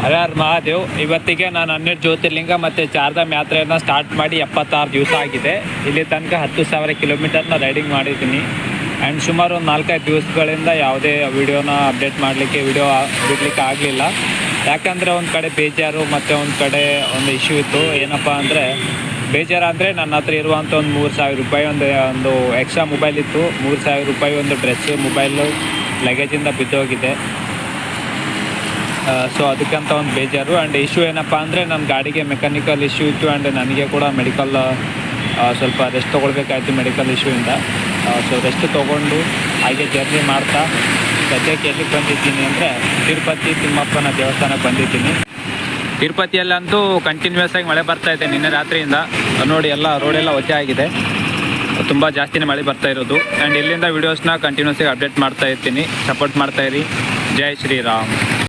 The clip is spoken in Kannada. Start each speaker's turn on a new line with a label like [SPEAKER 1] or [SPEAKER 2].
[SPEAKER 1] ಹರ ಮಹಾದೇವ್. ಇವತ್ತಿಗೆ ನಾನು 12 ಜ್ಯೋತಿರ್ಲಿಂಗ ಮತ್ತು ಚಾರ್ಧಾಮ್ ಯಾತ್ರೆಯನ್ನು ಸ್ಟಾರ್ಟ್ ಮಾಡಿ 76 ದಿವಸ ಆಗಿದೆ. ಇಲ್ಲಿ ತನಕ 10,000 ಕಿಲೋಮೀಟರ್ನ ರೈಡಿಂಗ್ ಮಾಡಿದ್ದೀನಿ. ಆ್ಯಂಡ್ ಸುಮಾರು ಒಂದು 4-5 ದಿವಸಗಳಿಂದ ಯಾವುದೇ ವೀಡಿಯೋನ ಅಪ್ಡೇಟ್ ಮಾಡಲಿಕ್ಕೆ ಬಿಡಲಿಕ್ಕೆ ಆಗಲಿಲ್ಲ. ಯಾಕಂದರೆ ಒಂದು ಕಡೆ ಬೇಜಾರು ಮತ್ತು ಒಂದು ಕಡೆ ಒಂದು ಇಶ್ಯೂ ಇತ್ತು. ಏನಪ್ಪ ಅಂದರೆ ಬೇಜಾರು ಅಂದರೆ ನನ್ನ ಹತ್ರ ಇರುವಂಥ ಒಂದು 3,000 ರೂಪಾಯಿ ಒಂದು ಎಕ್ಸ್ಟ್ರಾ ಮೊಬೈಲ್ ಇತ್ತು. 3,000 ರೂಪಾಯಿ ಒಂದು ಡ್ರೆಸ್ಸು, ಮೊಬೈಲು ಲಗೇಜಿಂದ ಬಿದ್ದೋಗಿದೆ. ಸೊ ಅದಕ್ಕಂತ ಒಂದು ಬೇಜಾರು. ಆ್ಯಂಡ್ ಇಶ್ಯೂ ಏನಪ್ಪ ಅಂದರೆ ನನ್ನ ಗಾಡಿಗೆ ಮೆಕ್ಯಾನಿಕಲ್ ಇಶ್ಯೂ ಇತ್ತು. ಆ್ಯಂಡ್ ನನಗೆ ಕೂಡ ಮೆಡಿಕಲ್ ಸ್ವಲ್ಪ ರೆಸ್ಟ್ ತೊಗೊಳ್ಬೇಕಾಯ್ತು ಮೆಡಿಕಲ್ ಇಶ್ಯೂಯಿಂದ. ಸೊ ರೆಸ್ಟ್ ತೊಗೊಂಡು ಹಾಗೆ ಜರ್ನಿ ಮಾಡ್ತಾ ಸದ್ಯಕ್ಕೆ ಎಲ್ಲಿಗೆ ಬಂದಿದ್ದೀನಿ ಅಂದರೆ ತಿರುಪತಿ ತಿಮ್ಮಪ್ಪನ ದೇವಸ್ಥಾನಕ್ಕೆ ಬಂದಿದ್ದೀನಿ. ತಿರುಪತಿಯಲ್ಲಂತೂ ಕಂಟಿನ್ಯೂಸ್ ಆಗಿ ಮಳೆ ಬರ್ತಾಯಿದೆ ನಿನ್ನೆ ರಾತ್ರಿಯಿಂದ. ನೋಡಿ ಎಲ್ಲ ರೋಡೆಲ್ಲ ಒತ್ತೆ ಆಗಿದೆ, ತುಂಬ ಜಾಸ್ತಿನೇ ಮಳೆ ಬರ್ತಾ ಇರೋದು. ಆ್ಯಂಡ್ ಇಲ್ಲಿಂದ ವೀಡಿಯೋಸ್ನ ಕಂಟಿನ್ಯೂಸ್ ಆಗಿ ಅಪ್ಡೇಟ್ ಮಾಡ್ತಾ ಇರ್ತೀನಿ. ಸಪೋರ್ಟ್ ಮಾಡ್ತಾಯಿರಿ. ಜೈ ಶ್ರೀರಾಮ್.